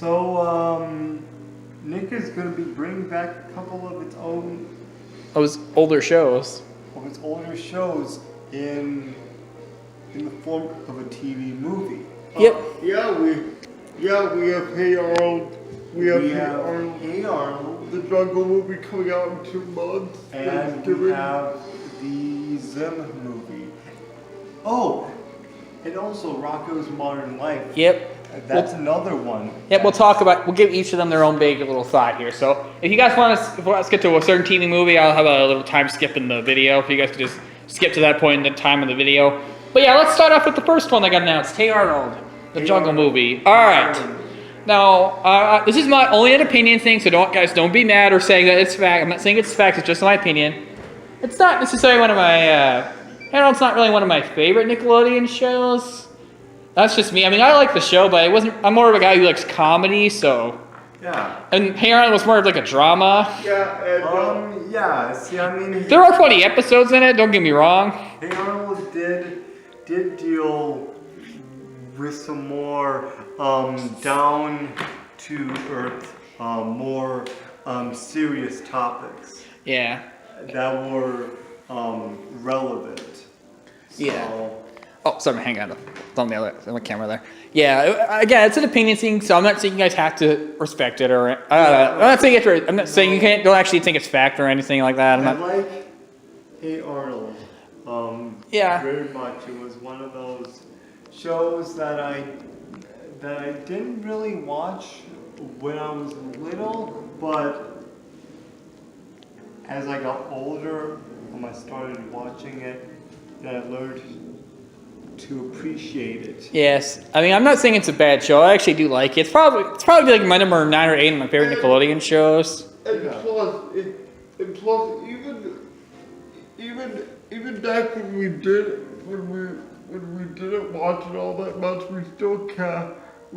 So, Nick is going to be bringing back a couple of its own Those older shows. of its older shows in the form of a TV movie. Yep. We have Hey Arnold. We have Hey Arnold, the Jungle movie coming out in 2 months. and we have the Zim movie. Oh, and also Rocko's Modern Life. Yep. That's another one. Yep, we'll give each of them their own big little thought here. So if you guys want to get to a certain TV movie, I'll have a little time skip in the video. If you guys could just skip to that point in the time of the video. But yeah, let's start off with the first one that got announced. Hey Arnold, the Jungle movie. All right. Now, this is my only an opinion thing, so don't be mad or saying that it's fact. I'm not saying it's fact. It's just my opinion. It's not necessarily one of my. Arnold's not really one of my favorite Nickelodeon shows. That's just me. I mean, I like the show, but I'm more of a guy who likes comedy, so. Yeah. And Hey Arnold was more of like a drama. Yeah. See, I mean, There are funny episodes in it. Don't get me wrong. Hey Arnold did deal with some more down to earth, more serious topics. Yeah. That were relevant. Yeah. So, Oh, sorry, hang on. It's on the camera there. Yeah, again, it's an opinion thing, so I'm not saying you guys have to respect it or. I'm not saying you don't actually think it's fact or anything like that. I like Hey Arnold. Yeah. Very much. It was one of those shows that I didn't really watch when I was little, but as I got older, when I started watching it, then I learned to appreciate it. Yes, I mean I'm not saying it's a bad show. I actually do like it. It's probably like my number 9 or 8 of my favorite Nickelodeon shows. And plus, even back when we didn't watch it all that much, we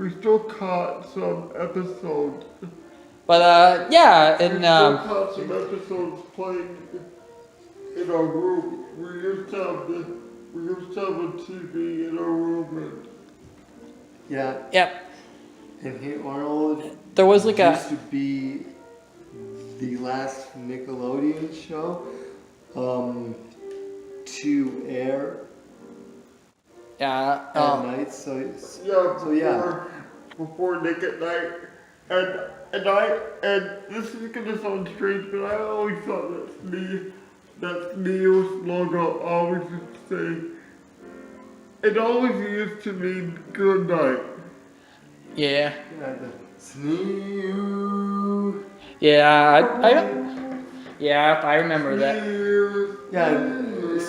still caught some episodes. But yeah, and We still caught some episodes playing in our room. We used to have a TV in our room. Yeah. Yep. And Hey Arnold There was like used to be the last Nickelodeon show to air at night. So Before Nick at Night, and this is gonna sound strange, but I always thought that Neo's logo always used to say, it always used to mean good night. yeah. Yeah, the Snoo. Yeah, I remember that. Yeah,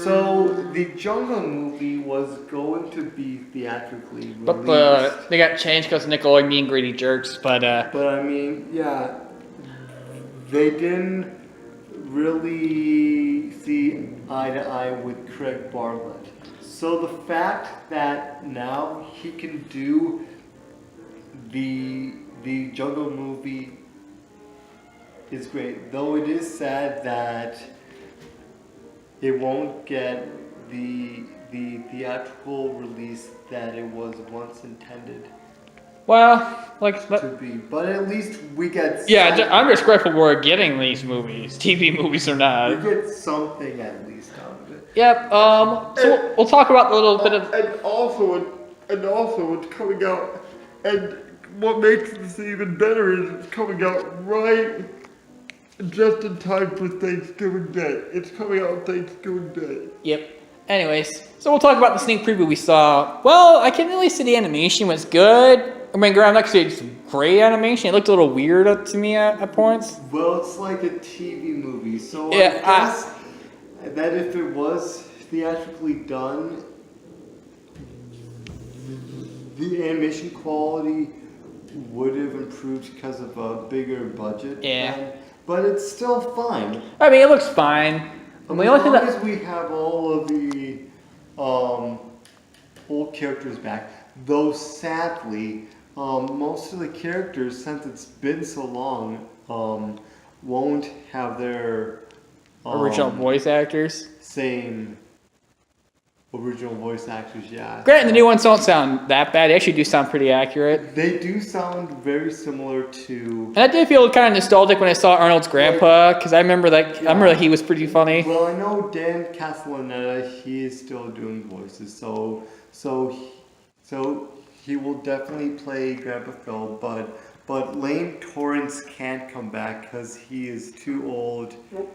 so the Jungle movie was going to be theatrically released. But they got changed because Nickelodeon being greedy jerks. But I mean, yeah, they didn't really see eye to eye with Craig Bartlett. So the fact that now he can do the Jungle movie is great. Though it is sad that it won't get the theatrical release that it was once intended well, like to be. But at least we get I'm just grateful we're getting these movies, TV movies or not. we get something at least out of it. Yep. So we'll talk about a little bit of. And also it's coming out, and what makes this even better is it's coming out right just in time for Thanksgiving Day. It's coming out Thanksgiving Day. Yep. Anyways, so we'll talk about the sneak preview we saw. Well, I can really say the animation was good. I mean, I'm not saying it's great animation. It looked a little weird to me at points. Well, it's like a TV movie, so Yeah, I guess that if it was theatrically done, the animation quality would have improved because of a bigger budget. Yeah. But it's still fine. I mean, it looks fine. As long as we have all of the old characters back, though sadly, most of the characters, since it's been so long, won't have their original voice actors. same original voice actors, yeah. Granted, the new ones don't sound that bad. They actually do sound pretty accurate. They do sound very similar to. And I did feel kind of nostalgic when I saw Arnold's grandpa, because I remember that he was pretty funny. Well, I know Dan Castellaneta, he is still doing voices, so he will definitely play Grandpa Phil, but Lane Torrance can't come back because he is too old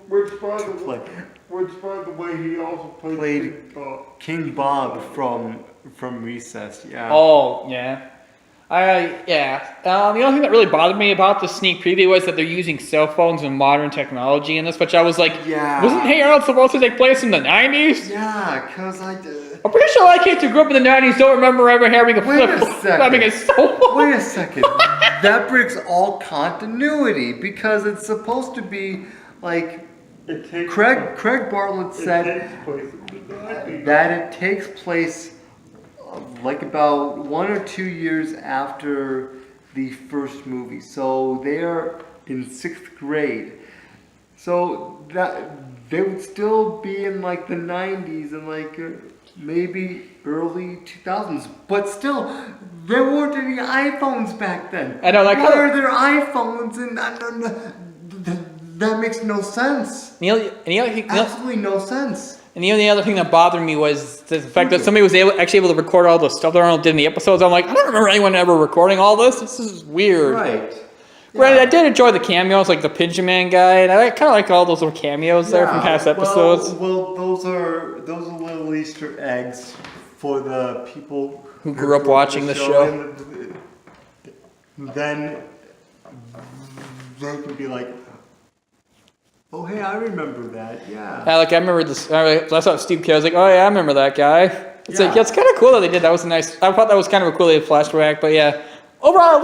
Which by to the play. the way, he also Played King Bob. King Bob from Recess, yeah. Oh, yeah. The only thing that really bothered me about the sneak preview was that they're using cell phones and modern technology in this, which I was like, Yeah. wasn't Hey Arnold supposed to take place in the 90s? Yeah, because I did. I'm pretty sure a lot of kids who grew up in the 90s don't remember ever having a Wait a flip second. having a cell phone. Wait a second. That breaks all continuity because it's supposed to be like It takes Craig Bartlett it said takes place in the 90s. that it takes place like about 1 or 2 years after the first movie. So they are in 6th grade. So that they would still be in like the 90s and like maybe early 2000s. But still, there weren't any iPhones back then. I know, like, why are there iPhones and that makes no sense. Absolutely no sense. And the only other thing that bothered me was the fact that somebody was actually able to record all the stuff that Arnold did in the episodes. I'm like, I don't remember anyone ever recording all this. This is weird. Right. Granted, I did enjoy the cameos, like the Pigeon Man guy, and I kind of like all those little cameos there from past episodes. Well, those are little Easter eggs for the people Who grew up watching the show. And then they can be like, "Oh, hey, I remember that. Yeah." I remember this. That's what Steve K was like. Oh yeah, I remember that guy. It's like, yeah, it's kind of cool that they did. That was nice. I thought that was kind of a cool little flashback. But yeah, overall, it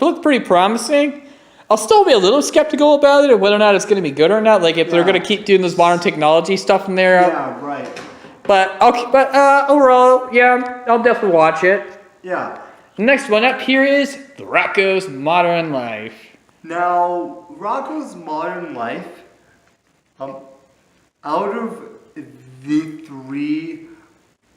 looked pretty promising. I'll still be a little skeptical about it, and whether or not it's going to be good or not. Like if they're going to keep doing this modern technology stuff in there. Yeah, right. But overall, yeah, I'll definitely watch it. Yeah. The next one up here is The Rocko's Modern Life. Now, Rocko's Modern Life, out of the three,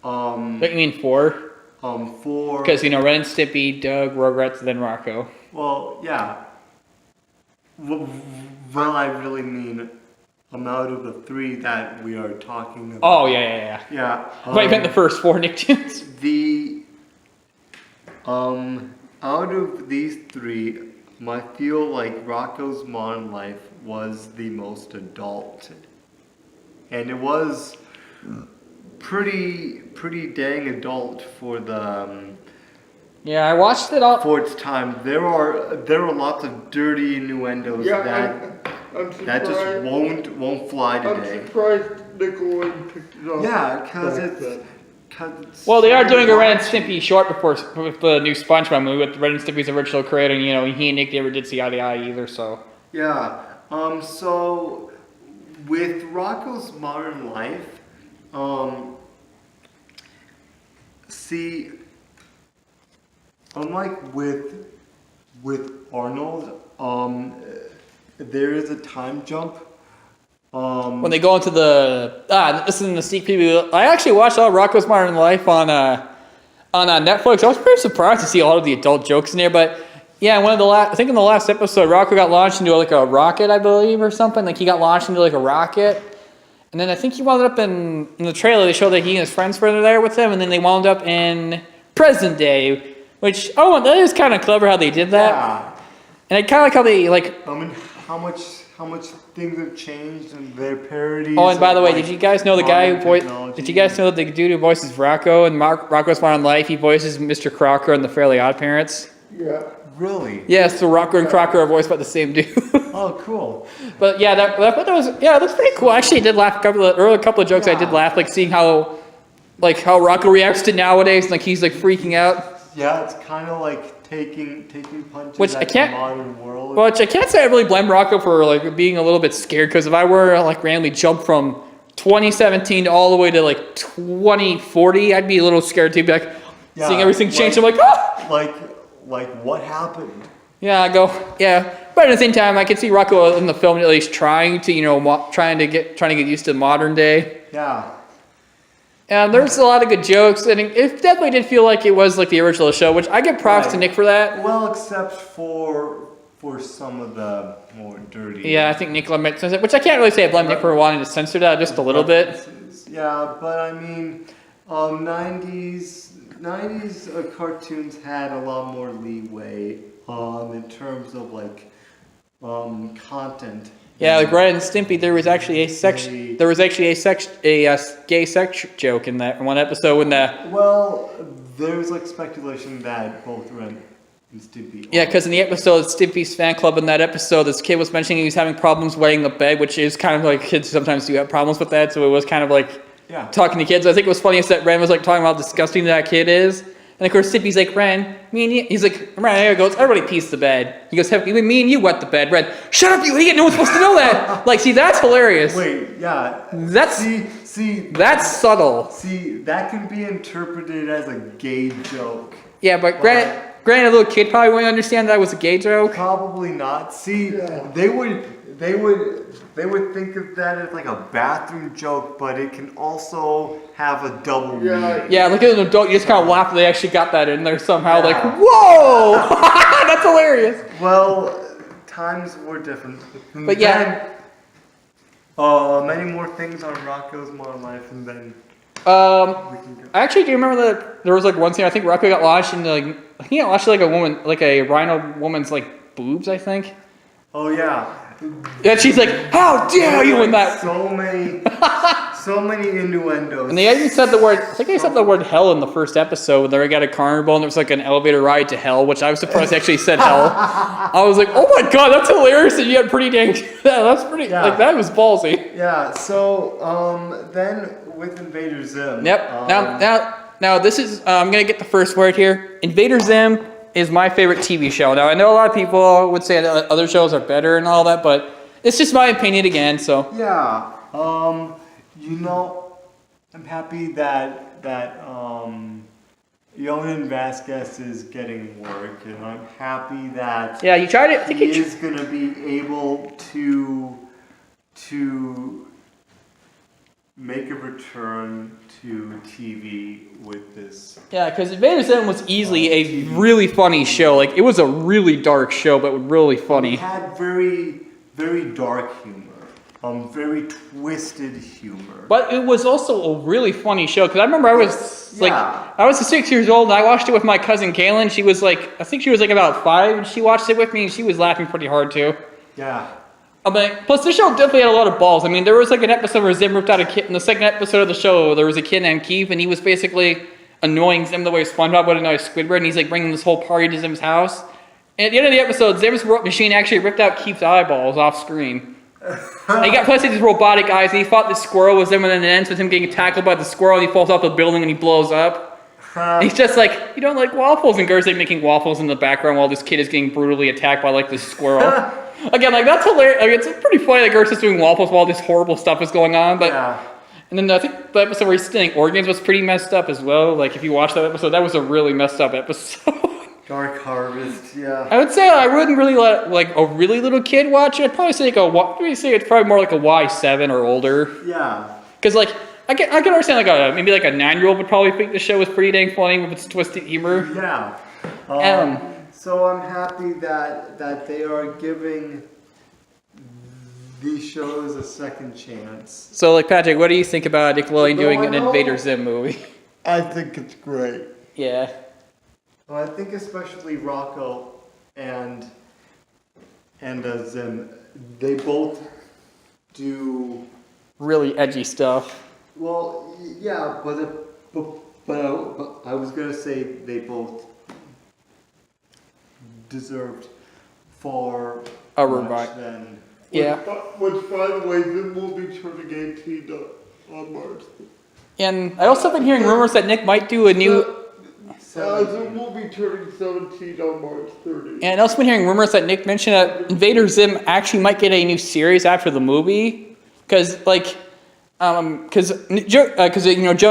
What you mean 4? 4. Because Ren and Stimpy, Doug, Rugrats, then Rocko. Well, yeah. Well, I really mean out of the 3 that we are talking about. Oh yeah. Yeah. I meant the first 4 Nicktoons. Out of these 3, I feel like Rocko's Modern Life was the most adult, and it was pretty dang adult for the. Yeah, I watched it all. For its time, there are lots of dirty innuendos I'm surprised, that just won't fly today. I'm surprised Nickelodeon picked it up. Yeah, because it's. Well, they are doing a Ren and Stimpy short with the new SpongeBob movie with Ren and Stimpy's original creator. And, he and Nick never did see eye to eye either. So. Yeah. So with Rocko's Modern Life, see, unlike with Arnold, there is a time jump. When they go into this is in the sneak preview. I actually watched all Rocko's Modern Life on Netflix. I was pretty surprised to see a lot of the adult jokes in there, but yeah, I think in the last episode, Rocko got launched into like a rocket, I believe, or something. Like he got launched into like a rocket, and then I think he wound up in the trailer. They showed that he and his friends were there with him, and then they wound up in present day, which that is kind of clever how they did that. Yeah. And I kind of like how they like. I mean, how much things have changed and their parodies. Oh, and by the way, like, did you guys know the guy who voiced? technology. Did you guys know that the dude who voices Rocko and Rocko's Modern Life, he voices Mr. Crocker in The Fairly Odd Parents? Yeah. Really? Yeah, so Rocko and Crocker are voiced by the same dude. Oh, cool. But yeah, that was it looks pretty cool. Actually, I did laugh a couple of jokes. I did laugh, like seeing how Rocko reacts to nowadays, like he's like freaking out. Yeah, it's kind of like taking punches Which at I can't- the modern world. Which I can't say I really blame Rocko for like being a little bit scared, because if I were to like randomly jump from 2017 to all the way to like 2040, I'd be a little scared too. Be like seeing everything change. I'm like, ah! Like what happened? Yeah, I go, yeah. But at the same time, I can see Rocko in the film at least trying to get used to modern day. Yeah. And there's a lot of good jokes, and it definitely did feel like it was like the original show, which I give props to Right. Nick for that. Well, except for some of the more dirty. Yeah, I think Nick might censor it, which I can't really say I blame Nick for wanting to censor that just a little bit. references. Yeah, but I mean, 90s cartoons had a lot more leeway in terms of like content. Yeah, like Ren and Stimpy, there was actually a gay sex joke in that one episode when the Well, there's like speculation that both Ren and Stimpy. yeah, because in the episode Stimpy's fan club in that episode, this kid was mentioning he was having problems weighing the bed, which is kind of like kids sometimes do have problems with that, so it was kind of like Yeah. talking to kids. I think it was funniest that Ren was like talking about how disgusting that kid is. And of course, Stimpy's like, Ren, me and you. He's like, Ren, there goes, everybody pees the bed. He goes, me and you wet the bed. Ren, shut up, you idiot, no one's supposed to know that. Like, see, that's hilarious. Wait, yeah. That's See, that's subtle. see, that can be interpreted as a gay joke. Yeah, but granted, a little kid probably wouldn't understand that was a gay joke. Probably not. See, they would think of that as like a bathroom joke, but it can also have a double meaning. Yeah, like as an adult, you just kind of laugh that they actually got that in there somehow. Like, Yeah. whoa, that's hilarious. Well, times were different. And But yeah. then, many more things on Rocco's Modern Life, and then we can go. Actually, do you remember that there was like one scene? I think Rocco got launched into like I think he got launched like a woman, like a rhino woman's like boobs. I think. Oh yeah. Yeah, she's like, "How dare you!" in that. So many innuendos. And they even said the word. I think they said the word hell in the first episode when they got a carnival and there was like an elevator ride to hell, which I was surprised they actually said hell. I was like, "Oh my god, that's hilarious!" And you had pretty dang. That's pretty. Yeah. Like that was ballsy. Yeah. So then with Invader Zim. Yep. Now this is. I'm gonna get the first word here. Invader Zim is my favorite TV show. Now I know a lot of people would say that other shows are better and all that, but it's just my opinion again. So Yeah. I'm happy that Yonan Vasquez is getting work, and I'm happy that yeah, you tried it. I think he you. is gonna be able to make a return to TV with this. Yeah, because Invader Zim was easily a really funny show. Like it was a really dark show, but really It funny. had very, very dark humor, very twisted humor. But it was also a really funny show because I remember I was like, Yeah. I was 6 years old and I watched it with my cousin Kaylin. She was like, I think she was like about 5, and she watched it with me and she was laughing pretty hard too. Yeah. I mean, plus the show definitely had a lot of balls. I mean, there was like an episode where Zim ripped out a kid. In the second episode of the show, there was a kid named Keith, and he was basically annoying Zim the way SpongeBob would annoy Squidward, and he's like bringing this whole party to Zim's house. And at the end of the episode, Zim's machine actually ripped out Keith's eyeballs off screen. And he got plus these robotic eyes, and he fought the squirrel with Zim, and then it ends with him getting tackled by the squirrel, and he falls off the building, and he blows up. And he's just like, you don't like waffles, and Gert's like making waffles in the background while this kid is getting brutally attacked by like this squirrel. Again, like that's hilarious. Like, it's pretty funny that Gert's just doing waffles while this horrible stuff is going on. But Yeah. and then I think the episode where he's stealing organs was pretty messed up as well. Like if you watch that episode, that was a really messed up episode. Dark Harvest, yeah. I would say I wouldn't really let like a really little kid watch it. I'd probably say it's probably more like a Y7 or older. Yeah. Because like I can understand like maybe like a 9-year-old would probably think the show was pretty dang funny with its twisted humor. Yeah. So I'm happy that they are giving these shows a second chance. So like Patrick, what do you think about Nickelodeon doing I an know. Invader Zim movie? I think it's great. Yeah. Well, I think especially Rocco and Zim, they both do Really edgy stuff. well. Yeah, but I was gonna say they both deserved far A much revival. than. Yeah. Which, by the way, Zim will be turning 18 on March. And I also been hearing rumors that Nick might do a new. Zim will be turning 17 on March 30th. And I also been hearing rumors that Nick mentioned that Invader Zim actually might get a new series after the movie, because Jonah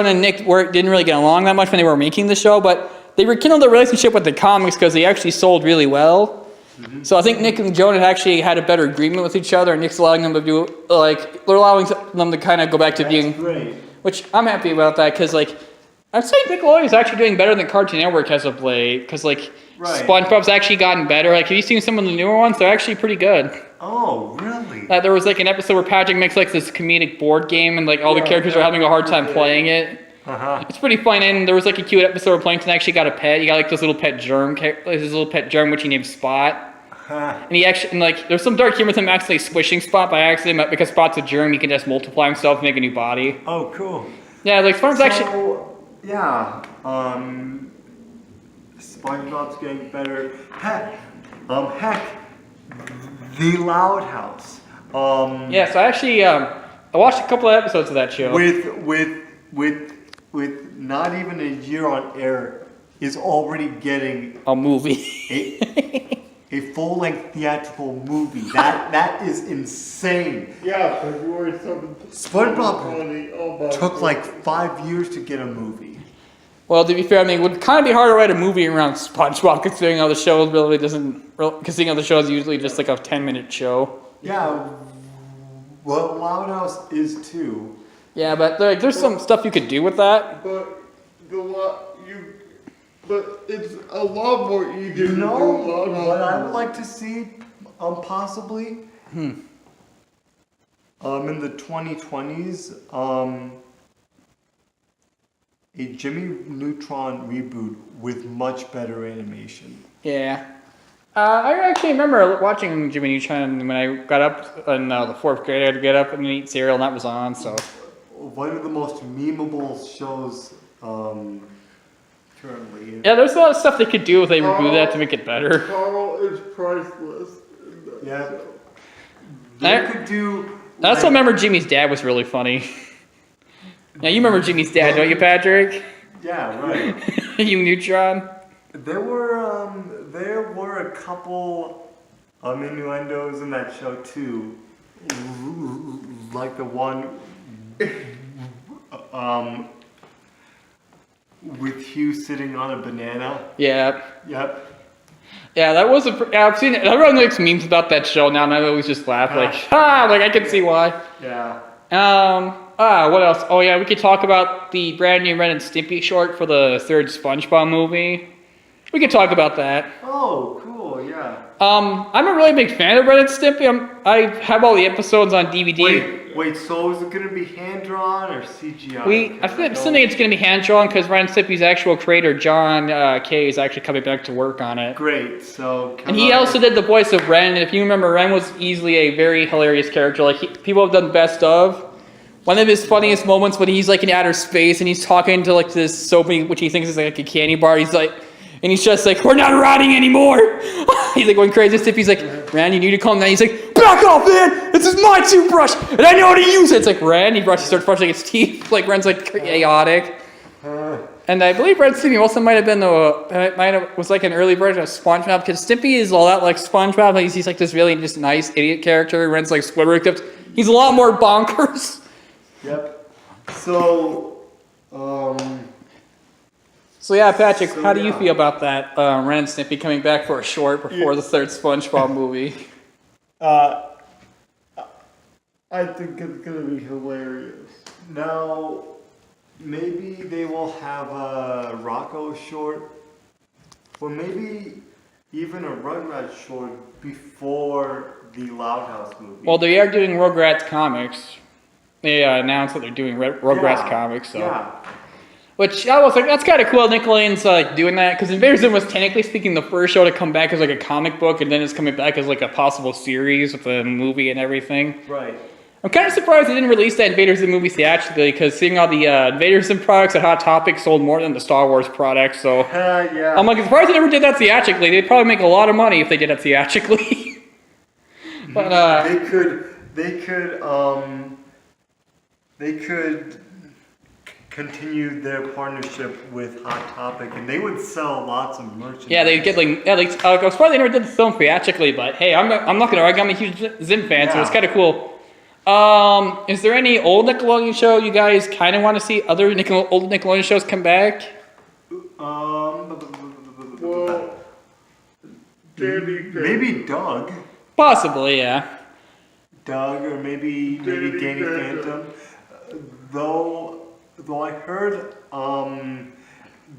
and Nick didn't really get along that much when they were making the show, but they rekindled their relationship with the comics because they actually sold really well. So I think Nick and Jonah actually had a better agreement with each other, and Nick's allowing them to do they're allowing them to kind of go back to That's being. great. which I'm happy about that because like I'd say Nickelodeon is actually doing better than Cartoon Network as of late because like Right. SpongeBob's actually gotten better. Like, have you seen some of the newer ones? They're actually pretty good. Oh, really? There was like an episode where Patrick makes like this comedic board game and like all the Yeah, characters yeah. are having a hard time playing it. It's pretty fun, and there was like a cute episode where Plankton actually got a pet. He got like this little pet germ, which he named Spot. And he actually, and like, there's some dark humor with him accidentally squishing Spot by accident, but because Spot's a germ, he can just multiply himself and make a new body. Oh, cool. Yeah, like SpongeBob's actually. So, yeah, SpongeBob's getting better. Heck, The Loud House. Yeah, so I actually, I watched a couple of episodes of that show. With not even a year on air, is already getting A movie. a full-length theatrical movie. That is insane. Yeah, February 7th. SpongeBob 2020. Oh my Took God. like 5 years to get a movie. Well, to be fair, I mean, it would kind of be hard to write a movie around SpongeBob, considering how the show really doesn't. Considering how the show is usually just like a 10-minute show. Yeah, well, Loud House is too. Yeah, but like, there's some stuff you could do with that. But it's a lot more easier You to know do Loud House. what I would like to see, possibly? In the 2020s, a Jimmy Neutron reboot with much better animation. Yeah. I actually remember watching Jimmy Neutron when I got up in the 4th grade. I had to get up and eat cereal, and that was on, so. One of the most memeable shows currently. Yeah, there's a lot of stuff they could do if they reboot that to make it better. Carl is priceless. in that Yeah. show. They could do. I also remember Jimmy's dad was really funny. Yeah, you remember Jimmy's dad, don't you, Patrick? Yeah, right. You Neutron? There were a couple innuendos in that show too, like the one with Hugh sitting on a banana. Yeah. Yep. Yeah, that was I've seen it. Everyone makes memes about that show now, and I always just laugh like I can see why. Yeah. What else? Oh yeah, we could talk about the brand new Ren and Stimpy short for the 3rd SpongeBob movie. We could talk about that. Oh, cool. Yeah. I'm a really big fan of Ren and Stimpy. I have all the episodes on DVD. Wait. So is it gonna be hand drawn or CGI? I think it's going to be hand drawn because Ren and Stimpy's actual creator John Kay is actually coming back to work on it. Great. So. And he also did the voice of Ren. And if you remember, Ren was easily a very hilarious character. Like people have done best of. One of his funniest moments when he's like in outer space and he's talking to like this soap, which he thinks is like a candy bar. He's like, and he's just like, "We're not riding anymore." He's like going crazy. Stimpy's like, "Ren, you need to calm down." He's like, "Back off, man! This is my toothbrush, and I know how to use it." It's like Ren. He starts brushing his teeth. Like Ren's like chaotic. And I believe Ren and Stimpy also might have been was like an early version of SpongeBob because Stimpy is a lot like SpongeBob. He's like this really just nice idiot character. Ren's like Squidward, except he's a lot more bonkers. Yep. So. So yeah, Patrick, how do you feel about that Ren and Stimpy coming back for a short before the 3rd SpongeBob movie? I think it's gonna be hilarious. Now, maybe they will have a Rocco short, or maybe even a Rugrats short before the Loud House movie. Well, they are doing Rugrats comics. They announced that they're doing Rugrats Yeah, comics, so. Yeah. Which I was like, that's kind of cool. Nickelodeon's like doing that because Invader Zim was technically speaking the first show to come back as like a comic book, and then it's coming back as like a possible series with a movie and everything. Right. I'm kind of surprised they didn't release that Invader Zim movie theatrically because seeing all the Invader Zim products at Hot Topic sold more than the Star Wars products. So Yeah. I'm like surprised they never did that theatrically. They'd probably make a lot of money if they did it theatrically. But They could continue their partnership with Hot Topic, and they would sell lots of merchandise. yeah, they'd get like I was surprised they never did the film theatrically. But hey, I'm not gonna argue. I'm a huge Zim fan, so it's kind of cool. Is there any old Nickelodeon show you guys kind of want to see other old Nickelodeon shows come back? Well, Danny maybe Doug. Possibly, yeah. Doug, or maybe Danny Phantom. Though though I heard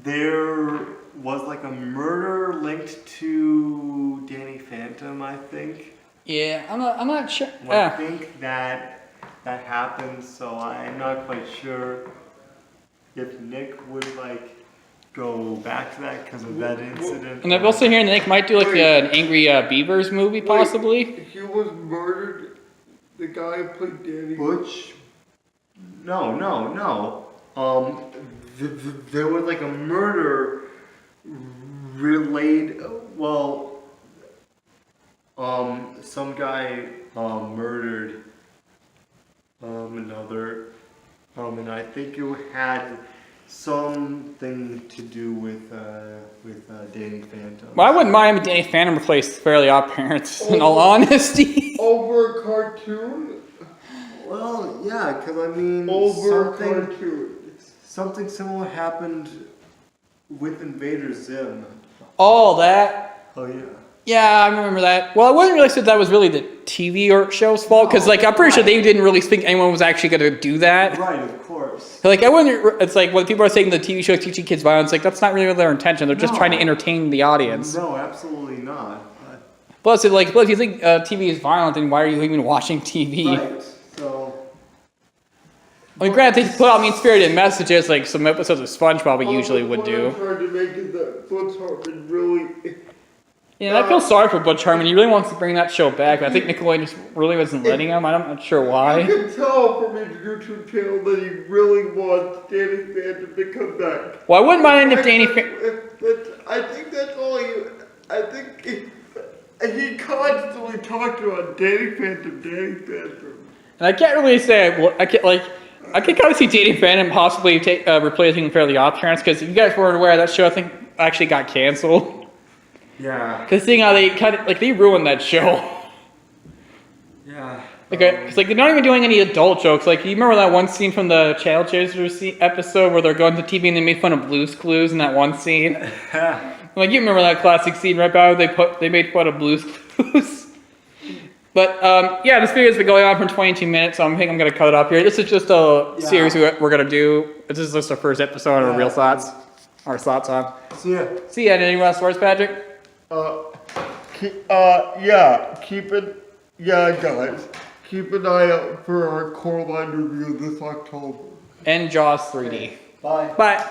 there was like a murder linked to Danny Phantom, I think. Yeah, I'm not sure. Well, I think that happened, so I'm not quite sure if Nick would like go back to that because of that incident. And I'm also hearing that Nick might do like an Angry Beavers movie, possibly. He was murdered. The guy who played Danny. Butch? No. There was like a murder related. Well, some guy murdered another, and I think it had something to do with Danny Phantom. Well, I wouldn't mind if Danny Phantom replaced Fairly Odd Parents, in all honesty. Over a cartoon? Well, yeah, because I mean, Over a cartoon. something similar happened with Invader Zim. Oh, that. Oh yeah. Yeah, I remember that. Well, I wasn't really sure that was really the TV or show's fault, because like I'm pretty sure they didn't really think anyone was actually going to do that. Right, of course. Like I wouldn't. It's like when people are saying the TV show is teaching kids violence, like that's not really their intention. They're just No. trying to entertain the audience. No, absolutely not. Plus, if you think TV is violent, then why are you even watching TV? Right. So. I mean, granted, they put out mean-spirited messages like some episodes of SpongeBob we usually would do. I'm trying to make it that Butch Hartman really. Yeah, I feel sorry for Butch Hartman. He really wants to bring that show back, but I think Nickelodeon just really wasn't letting him. I'm not sure You why. can tell from his YouTube channel that he really wants Danny Phantom to come back. Well, I wouldn't mind if Danny. I think that's all I think he constantly talked about Danny Phantom. And I can't really say I can kind of see Danny Phantom possibly replacing Fairly Odd Parents, because if you guys weren't aware, that show I think actually got canceled. Yeah. Because seeing how they kind of they ruined that show. Yeah. It's like they're not even doing any adult jokes. Like you remember that one scene from the Child Chasers episode where they're going to TV and they made fun of Blue's Clues in that one scene. Like you remember that classic scene right about they made fun of Blue's Clues. But yeah, this video's been going on for 22 minutes, so I think I'm gonna cut it off here. This is just a series we're gonna do. This is just our first episode of Real Thoughts. Our thoughts on. See ya. See ya. Any last words, Patrick? Guys, keep an eye out for our Coraline review this October. And Jaws 3D. Bye. Bye.